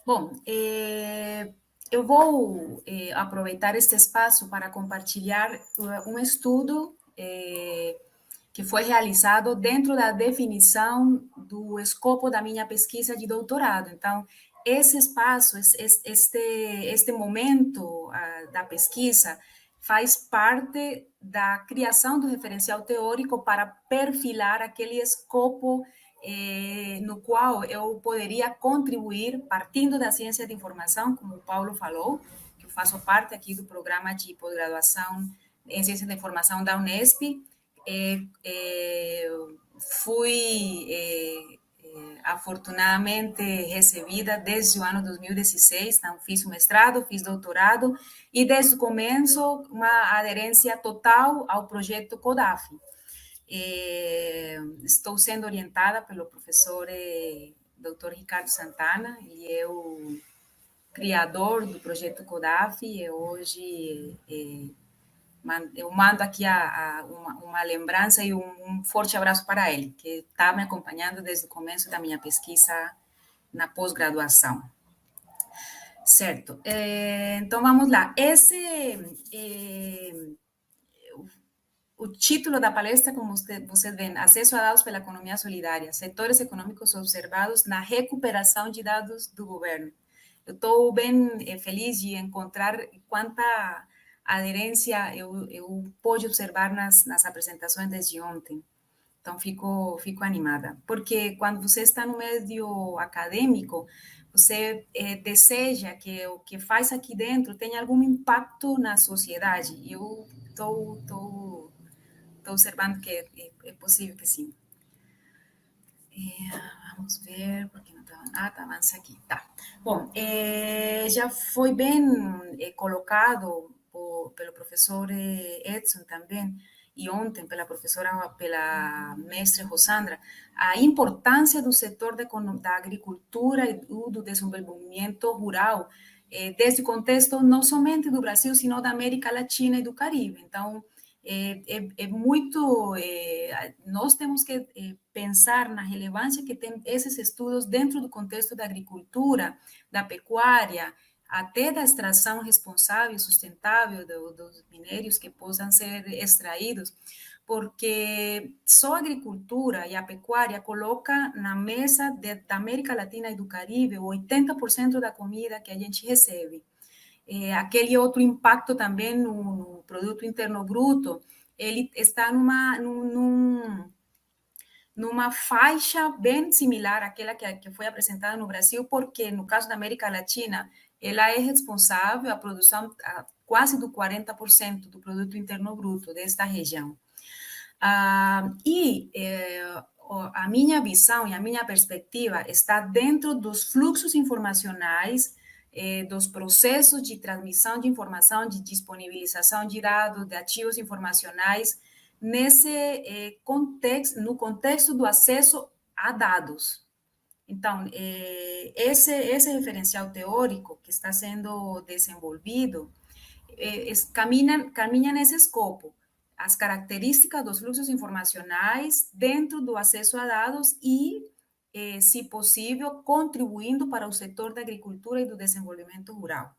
Bom, eu vou aproveitar este espaço para compartilhar um estudo que foi realizado dentro da definição do escopo da minha pesquisa de doutorado. Então, esse espaço, este momento da pesquisa, faz parte da criação do referencial teórico para perfilar aquele escopo no qual eu poderia contribuir partindo da ciência de informação, como o Paulo falou, que eu faço parte aqui do programa de pós-graduação em ciência da informação da Unesp. Fui afortunadamente recebida desde o ano 2016, então fiz o mestrado, fiz doutorado e desde o começo uma aderência total ao projeto CODAF. Estou sendo orientada pelo professor Dr. Ricardo Santana, ele é o criador do projeto CODAF e hoje eu mando aqui uma lembrança e um forte abraço para ele, que está me acompanhando desde o começo da minha pesquisa na pós-graduação. Certo. Então, vamos lá. O título da palestra, como vocês veem, Acesso a dados pela economia solidária, setores econômicos observados na recuperação de dados do governo. Eu estou bem feliz de encontrar quanta aderência eu pude observar nas apresentações desde ontem. Então, fico animada. Porque quando você está no meio acadêmico, você deseja que o que faz aqui dentro tenha algum impacto na sociedade. E eu estou observando que é possível que sim. Vamos ver, porque não estava. Tá, avança aqui. Tá. Bom, já foi bem colocado pelo professor Edson também, e ontem pela mestre Rosandra, a importância do setor da agricultura e do desenvolvimento rural, desde o contexto não somente do Brasil, sino da América Latina e do Caribe. Então, muito. Nós temos que pensar na relevância que tem esses estudos dentro do contexto da agricultura, da pecuária, até da extração responsável e sustentável dos minérios que possam ser extraídos, porque só a agricultura e a pecuária coloca na mesa da América Latina e do Caribe 80% da comida que a gente recebe. Aquele outro impacto também no produto interno bruto, ele está numa faixa bem similar àquela que foi apresentada no Brasil, porque no caso da América Latina, ela é responsável a produção quase do 40% do produto interno bruto desta região. A minha visão e a minha perspectiva está dentro dos fluxos informacionais, dos processos de transmissão de informação, de disponibilização de dados, de ativos informacionais, no contexto do acesso a dados. Então, esse referencial teórico que está sendo desenvolvido caminha nesse escopo, as características dos fluxos informacionais dentro do acesso a dados e, se possível, contribuindo para o setor da agricultura e do desenvolvimento rural.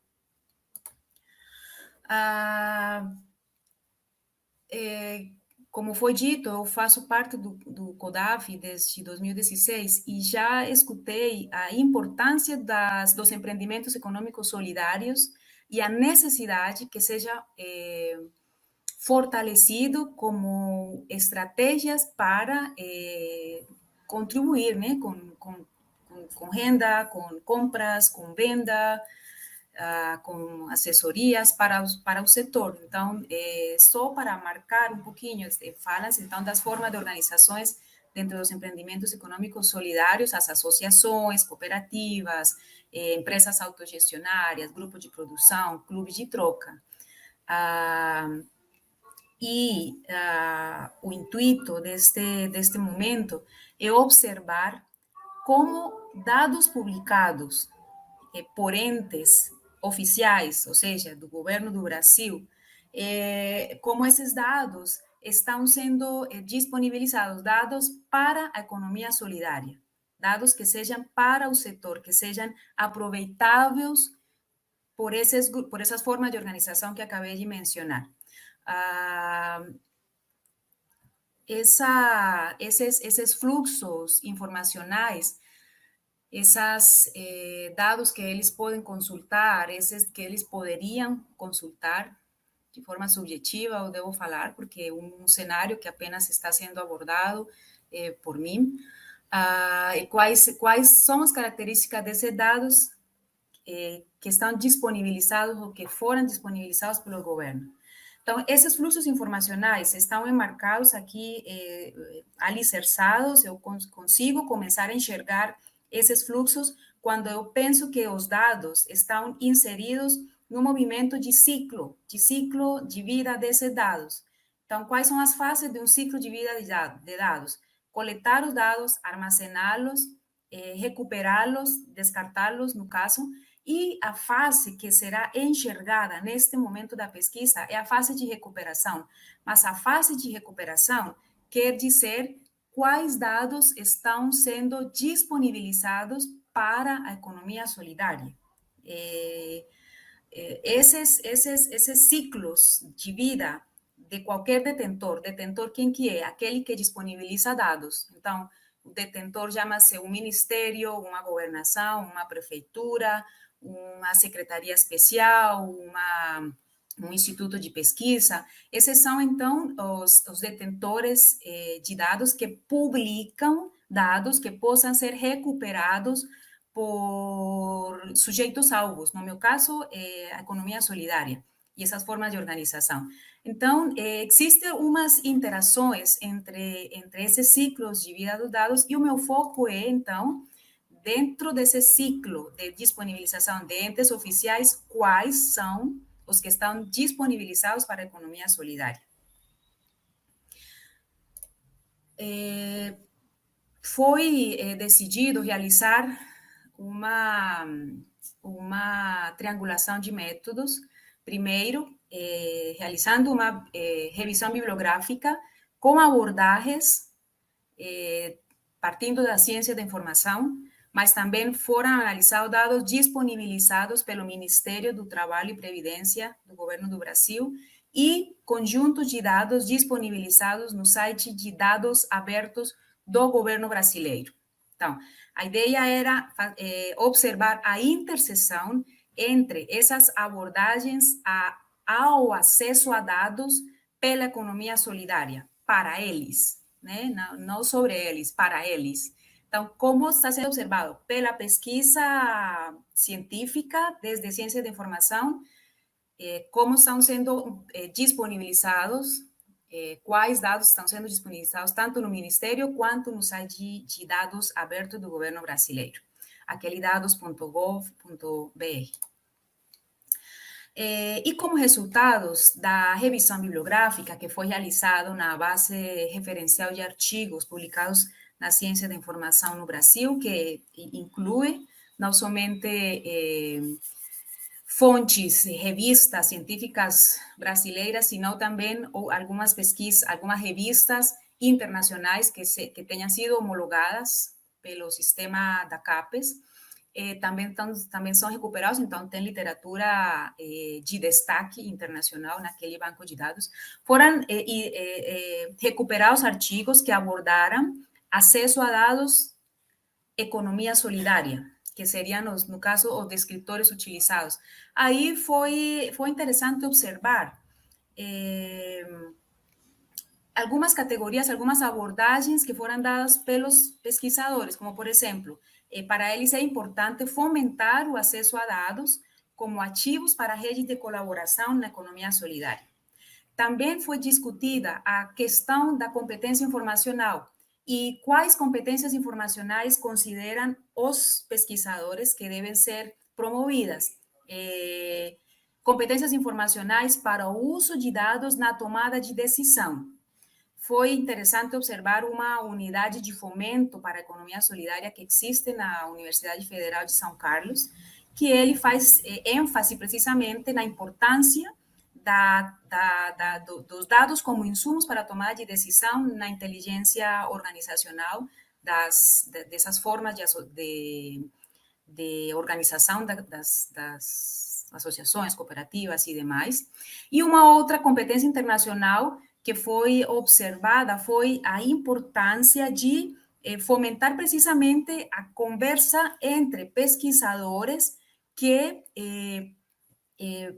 Como foi dito, eu faço parte do CODAF desde 2016 e já escutei a importância dos empreendimentos econômicos solidários e a necessidade que seja fortalecido como estratégias para contribuir, né, com renda, com compras, com venda, com assessorias para o setor. Então, só para marcar um pouquinho, fala-se então das formas de organizações dentro dos empreendimentos econômicos solidários, as associações, cooperativas, empresas autogestionárias, grupos de produção, clubes de troca. O intuito deste momento é observar como dados publicados por entes oficiais, ou seja, do governo do Brasil, como esses dados estão sendo disponibilizados, dados para a economia solidária. dados que sejam para o setor, que sejam aproveitáveis por essas formas de organização que acabei de mencionar. Esses fluxos informacionais, esses dados que eles podem consultar, esses que eles poderiam consultar de forma subjetiva, eu devo falar, porque é cenário que apenas está sendo abordado por mim. Quais são as características desses dados que estão disponibilizados ou que foram disponibilizados pelo governo? Então, esses fluxos informacionais estão enmarcados aqui, alicerçados, eu consigo começar a enxergar esses fluxos quando eu penso que os dados estão inseridos no movimento de ciclo de vida desses dados. Então, quais são as fases de um ciclo de vida de dados? Coletar os dados, armazená-los, recuperá-los, descartá-los, no caso, e a fase que será enxergada neste momento da pesquisa é a fase de recuperação. Mas a fase de recuperação quer dizer quais dados estão sendo disponibilizados para a economia solidária. Esses ciclos de vida de qualquer detentor quem que é? Aquele que disponibiliza dados. Então, o detentor chama-se um ministério, uma governação, uma prefeitura, uma secretaria especial, um instituto de pesquisa. Esses são, então, os detentores de dados que publicam dados que possam ser recuperados por sujeitos alvos, no meu caso, a economia solidária e essas formas de organização. Então, existem umas interações entre esses ciclos de vida dos dados e o meu foco é, então, dentro desse ciclo de disponibilização de entes oficiais, quais são os que estão disponibilizados para a economia solidária. Foi decidido realizar uma triangulação de métodos, primeiro, realizando uma revisão bibliográfica com abordagens partindo da ciência da informação, mas também foram analisados dados disponibilizados pelo Ministério do Trabalho e Previdência do Governo do Brasil e conjuntos de dados disponibilizados no site de dados abertos do governo brasileiro. Então, a ideia era observar a interseção entre essas abordagens ao acesso a dados pela economia solidária, para eles, né? Não sobre eles, para eles. Então, como está sendo observado? Pela pesquisa científica, desde ciência da informação, como estão sendo disponibilizados, quais dados estão sendo disponibilizados, tanto no Ministério quanto no site de dados aberto do governo brasileiro, aquele dados.gov.br. E como resultados da revisão bibliográfica que foi realizada na base referencial de artigos publicados na ciência da informação no Brasil, que inclui não somente fontes, revistas científicas brasileiras, sino também algumas pesquisas, algumas revistas internacionais que tenham sido homologadas pelo sistema da CAPES, também são recuperados, então tem literatura de destaque internacional naquele banco de dados. Foram recuperados artigos que abordaram acesso a dados, economia solidária, que seriam, no caso, os descritores utilizados. Aí foi interessante observar algumas categorias, algumas abordagens que foram dadas pelos pesquisadores, como, por exemplo, para eles é importante fomentar o acesso a dados como ativos para redes de colaboração na economia solidária. Também foi discutida a questão da competência informacional e quais competências informacionais consideram os pesquisadores que devem ser promovidas. Competências informacionais para o uso de dados na tomada de decisão. Foi interessante observar uma unidade de fomento para a economia solidária que existe na Universidade Federal de São Carlos, que ele faz ênfase precisamente na importância dos dados como insumos para a tomada de decisão na inteligência organizacional dessas formas de organização das associações, cooperativas e demais. E uma outra competência internacional que foi observada foi a importância de fomentar precisamente a conversa entre pesquisadores que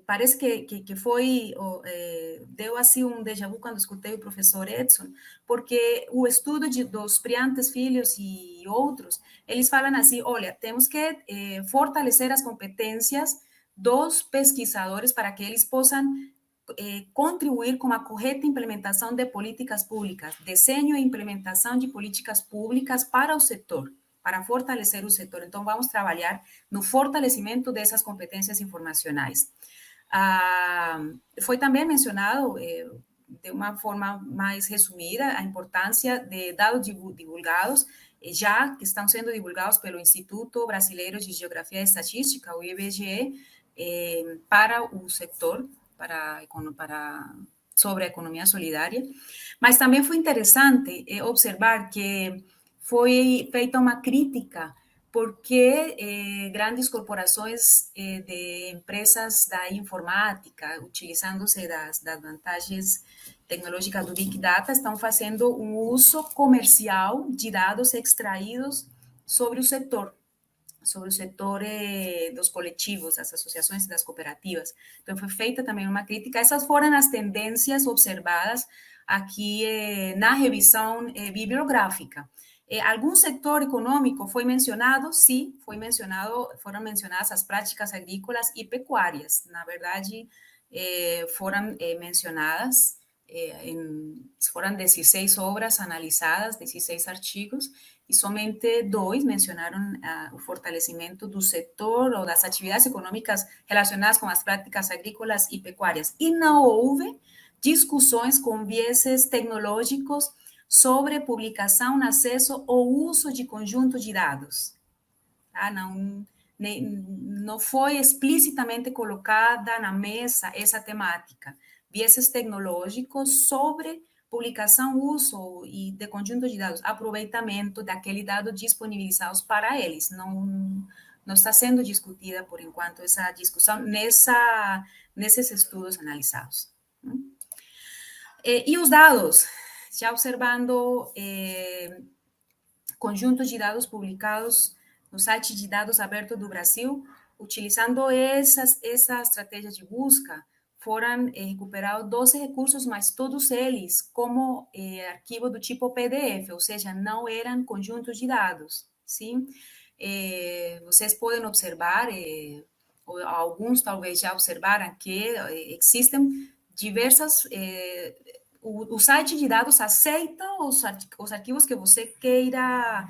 parece que foi, deu assim um déjà vu quando escutei o professor Edson, porque o estudo dos Priantes Filhos e outros, eles falam assim, olha, temos que fortalecer as competências dos pesquisadores para que eles possam contribuir com a correta implementação de políticas públicas, desenho e implementação de políticas públicas para o setor, para fortalecer o setor. Então, vamos trabalhar no fortalecimento dessas competências informacionais. Foi também mencionado, de uma forma mais resumida, a importância de dados divulgados, já que estão sendo divulgados pelo Instituto Brasileiro de Geografia e Estatística, o IBGE, para o setor, sobre a economia solidária. Mas também foi interessante observar que foi feita uma crítica porque grandes corporações de empresas da informática, utilizando-se das vantagens tecnológicas do Big Data, estão fazendo um uso comercial de dados extraídos sobre o setor dos coletivos, das associações e das cooperativas. Então, foi feita também uma crítica. Essas foram as tendências observadas aqui na revisão bibliográfica. Algum setor econômico foi mencionado? Sim, foram mencionadas as práticas agrícolas e pecuárias. Na verdade, foram mencionadas, foram 16 obras analisadas, 16 artigos, e somente 2 mencionaram o fortalecimento do setor ou das atividades econômicas relacionadas com as práticas agrícolas e pecuárias. E não houve discussões com vieses tecnológicos sobre publicação, acesso ou uso de conjunto de dados. Tá? Não foi explicitamente colocada na mesa essa temática. Vieses tecnológicos sobre publicação, uso e de conjunto de dados, aproveitamento daquele dado disponibilizados para eles. Não está sendo discutida, por enquanto, essa discussão nesses estudos analisados. E os dados, já observando conjuntos de dados publicados no site de dados aberto do Brasil, utilizando essa estratégia de busca, foram recuperados 12 recursos, mas todos eles como arquivo do tipo PDF, ou seja, não eram conjuntos de dados, sim? Vocês podem observar, alguns talvez já observaram que existem diversas... o site de dados aceita os arquivos que você queira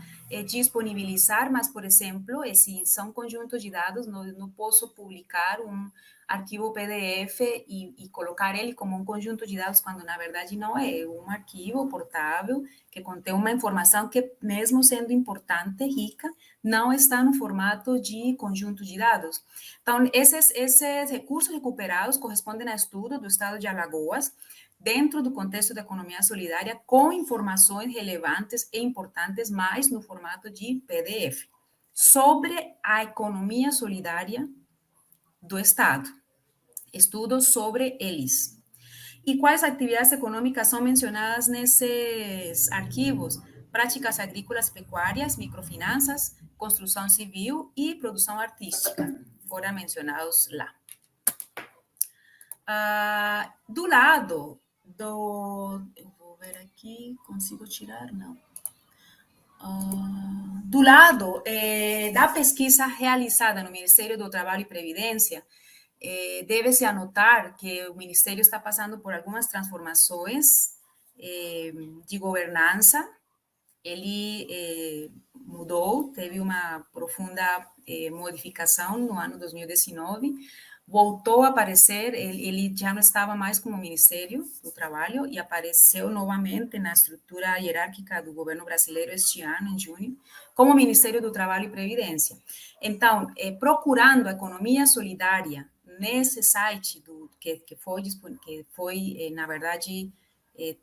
disponibilizar, mas, por exemplo, se são conjuntos de dados, não posso publicar um arquivo PDF e colocar ele como um conjunto de dados, quando, na verdade, não é. É um arquivo portável que contém uma informação que, mesmo sendo importante, rica, não está no formato de conjunto de dados. Então, esses recursos recuperados correspondem a estudo do estado de Alagoas, dentro do contexto da economia solidária, com informações relevantes e importantes, mas no formato de PDF, sobre a economia solidária do Estado. Estudos sobre eles. E quais atividades econômicas são mencionadas nesses arquivos? Práticas agrícolas pecuárias, microfinanças, construção civil e produção artística. Foram mencionados lá. Do lado eu vou ver aqui, consigo tirar? Não. Do lado da pesquisa realizada no Ministério do Trabalho e Previdência, deve-se anotar que o Ministério está passando por algumas transformações de governança. Ele mudou, teve uma profunda modificação no ano 2019, voltou a aparecer, ele já não estava mais como Ministério do Trabalho e apareceu novamente na estrutura hierárquica do governo brasileiro este ano, em junho, como Ministério do Trabalho e Previdência. Então, procurando a economia solidária nesse site que foi, na verdade,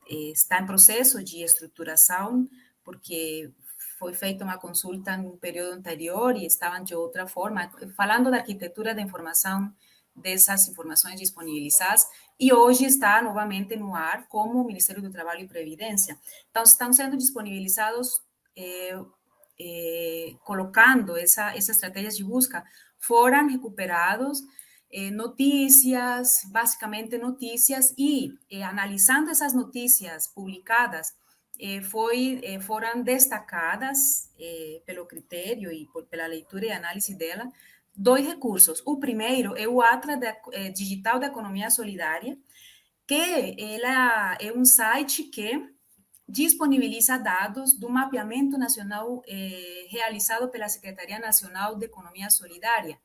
está em processo de estruturação, porque foi feita uma consulta no período anterior e estavam de outra forma, falando da arquitetura da informação, dessas informações disponibilizadas, e hoje está novamente no ar como o Ministério do Trabalho e Previdência. Então, estão sendo disponibilizados, colocando essa estratégia de busca, foram recuperados notícias, basicamente notícias, e analisando essas notícias publicadas, foram destacadas pelo critério e pela leitura e análise dela, dois recursos. O primeiro é o Atlas Digital da Economia Solidária, que ela é um site que disponibiliza dados do mapeamento nacional realizado pela Secretaria Nacional de Economia Solidária,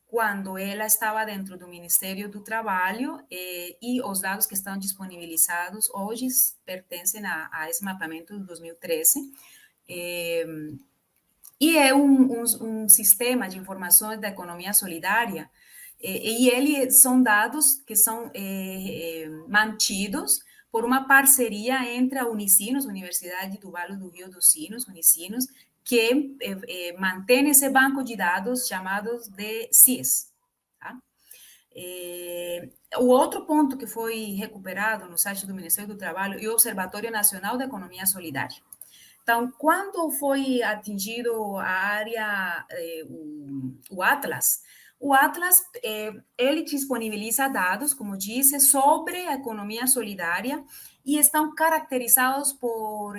quando ela estava dentro do Ministério do Trabalho, e os dados que estão disponibilizados hoje pertencem a esse mapeamento de 2013. E é um sistema de informações da economia solidária, e eles são dados que são mantidos por uma parceria entre a Unicinos, Universidade do Vale do Rio dos Sinos, Unicinos, que mantém esse banco de dados chamados de CIES. Tá? O outro ponto que foi recuperado no site do Ministério do Trabalho é o Observatório Nacional da Economia Solidária. Então, quando foi atingido a área, o Atlas, ele disponibiliza dados, como disse, sobre a economia solidária e estão caracterizados por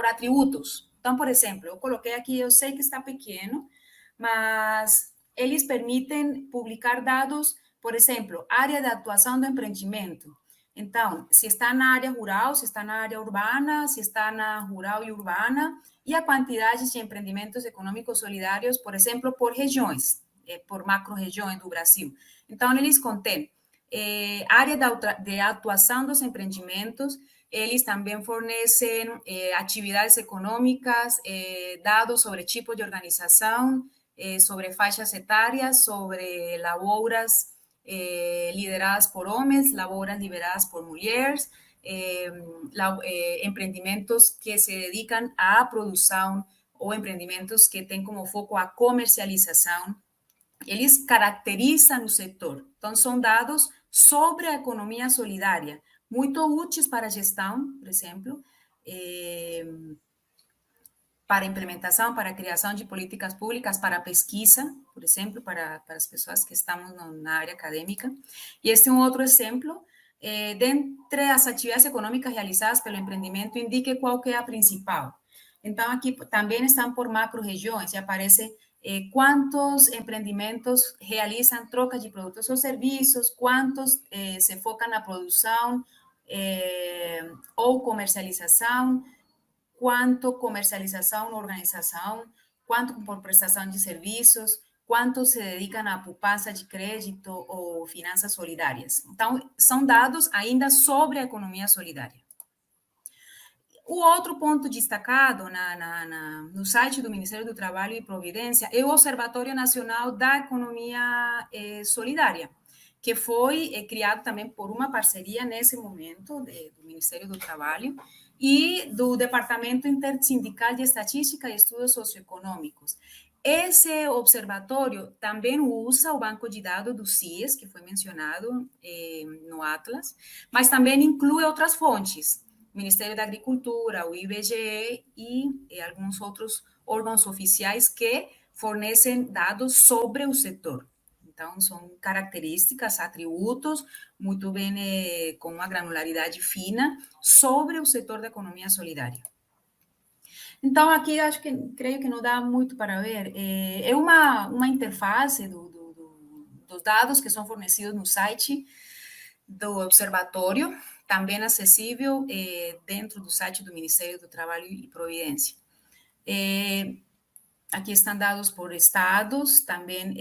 atributos. Então, por exemplo, eu coloquei aqui, eu sei que está pequeno, mas eles permitem publicar dados, por exemplo, área de atuação do empreendimento. Então, se está na área rural, se está na área urbana, se está na rural e urbana, e a quantidade de empreendimentos econômicos solidários, por exemplo, por regiões, por macro-regiões do Brasil. Então, eles contêm área de atuação dos empreendimentos, eles também fornecem atividades econômicas, dados sobre tipo de organização, sobre faixas etárias, sobre lavouras lideradas por homens, lavouras lideradas por mulheres, empreendimentos que se dedicam à produção ou empreendimentos que têm como foco a comercialização. Eles caracterizam o setor. Então, são dados sobre a economia solidária, muito úteis para a gestão, por exemplo, para implementação, para a criação de políticas públicas, para a pesquisa, por exemplo, para as pessoas que estamos na área acadêmica. E este é um outro exemplo. Dentre as atividades econômicas realizadas pelo empreendimento, indique qual que é a principal. Então, aqui também estão por macro-regiões, e aparece quantos empreendimentos realizam troca de produtos ou serviços, quantos se focam na produção ou comercialização, quanto comercialização, organização, quanto por prestação de serviços, quanto se dedicam à poupança de crédito ou finanças solidárias. Então, são dados ainda sobre a economia solidária. O outro ponto destacado no site do Ministério do Trabalho e Previdência é o Observatório Nacional da Economia Solidária, que foi criado também por uma parceria nesse momento do Ministério do Trabalho e do Departamento Intersindical de Estatística e Estudos Socioeconômicos. Esse observatório também usa o banco de dados do CIES, que foi mencionado no Atlas, mas também inclui outras fontes, Ministério da Agricultura, o IBGE e alguns outros órgãos oficiais que fornecem dados sobre o setor. Então, são características, atributos, muito bem, com uma granularidade fina, sobre o setor da economia solidária. Então, aqui, creio que não dá muito para ver. É uma interface dos dados que são fornecidos no site do observatório, também acessível dentro do site do Ministério do Trabalho e Previdência. Aqui estão dados por estados, também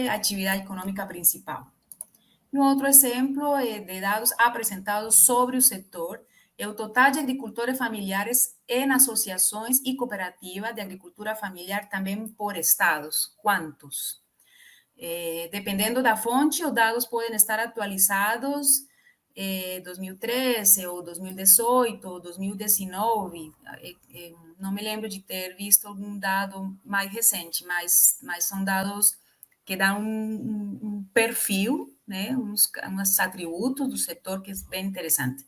atividade econômica principal. Um outro exemplo de dados apresentados sobre o setor é o total de agricultores familiares em associações e cooperativas de agricultura familiar também por estados. Quantos? Dependendo da fonte, os dados podem estar atualizados 2013 ou 2018 ou 2019, não me lembro de ter visto algum dado mais recente, mas são dados que dão um perfil, né, uns atributos do setor que é bem interessante.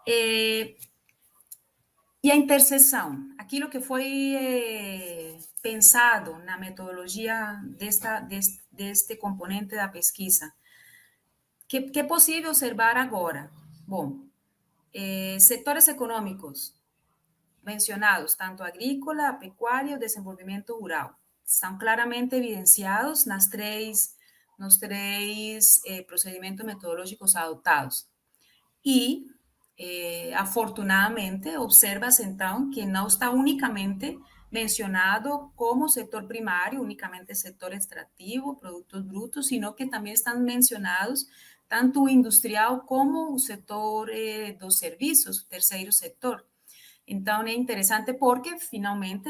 E a interseção, aquilo que foi pensado na metodologia deste componente da pesquisa, que é possível observar agora? Bom, setores econômicos mencionados, tanto agrícola, pecuária e desenvolvimento rural, estão claramente evidenciados nos três procedimentos metodológicos adotados. E, afortunadamente, observa-se, então, que não está unicamente mencionado como setor primário, unicamente setor extrativo, produtos brutos, sino que também estão mencionados tanto o industrial como o setor dos serviços, o terceiro setor. Então, é interessante porque, finalmente,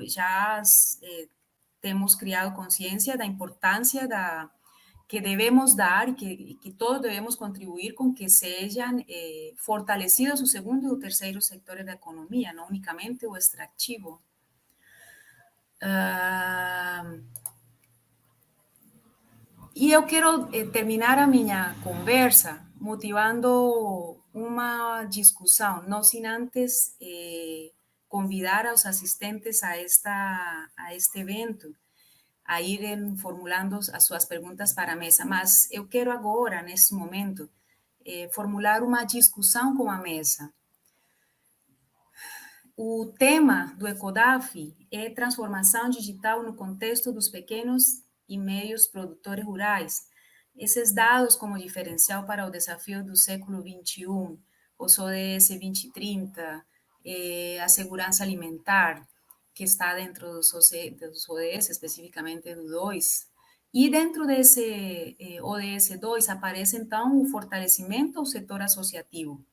já temos criado consciência da importância que devemos dar e que todos devemos contribuir com que sejam fortalecidos o segundo e o terceiro setor da economia, não unicamente o extrativo. E eu quero terminar a minha conversa motivando uma discussão, não sem antes convidar aos assistentes a este evento a irem formulando as suas perguntas para a mesa. Mas eu quero agora, neste momento, formular uma discussão com a mesa. O tema do ECODAF é transformação digital no contexto dos pequenos e médios produtores rurais. Esses dados como diferencial para o desafio do século XXI, os ODS 2030, a segurança alimentar, que está dentro dos ODS, especificamente do 2. E dentro desse ODS 2 aparece, então, o fortalecimento ao setor associativo,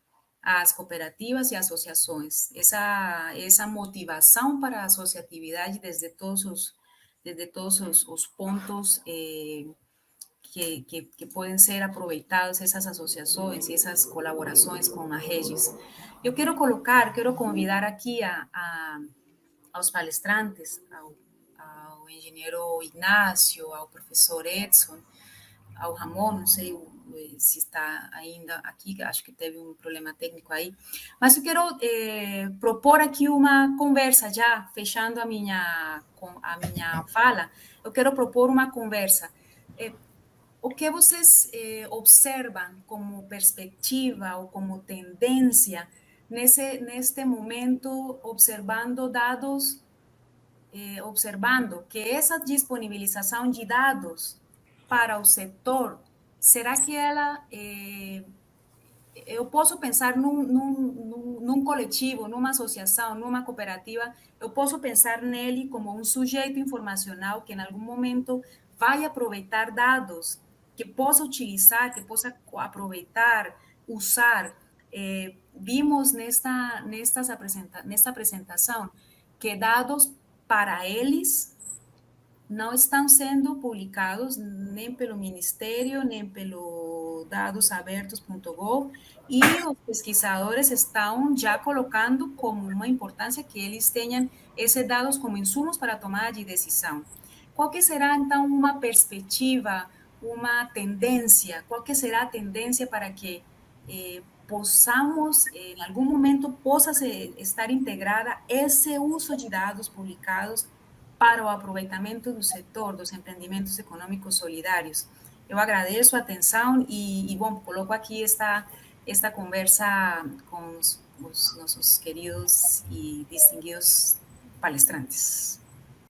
as cooperativas e associações, essa motivação para a associatividade desde todos os pontos que podem ser aproveitados, essas associações e essas colaborações com a Regis. Eu quero convidar aqui aos palestrantes, ao engenheiro Ignácio, ao professor Edson, ao Ramon, não sei se está ainda aqui, acho que teve um problema técnico aí, mas eu quero propor aqui uma conversa, já fechando a minha fala, eu quero propor uma conversa. O que vocês observam como perspectiva ou como tendência neste momento, observando dados, observando que essa disponibilização de dados para o setor, será que ela eu posso pensar num coletivo, numa associação, numa cooperativa, eu posso pensar nele como um sujeito informacional que em algum momento vai aproveitar dados, que possa utilizar, que possa aproveitar, usar. Vimos nesta apresentação que dados para eles não estão sendo publicados nem pelo Ministério, nem pelo dadosabertos.gov, e os pesquisadores estão já colocando como uma importância que eles tenham esses dados como insumos para a tomada de decisão. Qual que será, então, uma perspectiva, uma tendência? Qual que será a tendência para que possamos, em algum momento, possa estar integrada esse uso de dados publicados para o aproveitamento do setor dos empreendimentos econômicos solidários? Eu agradeço a atenção bom, coloco aqui esta conversa com os nossos queridos e distinguidos palestrantes.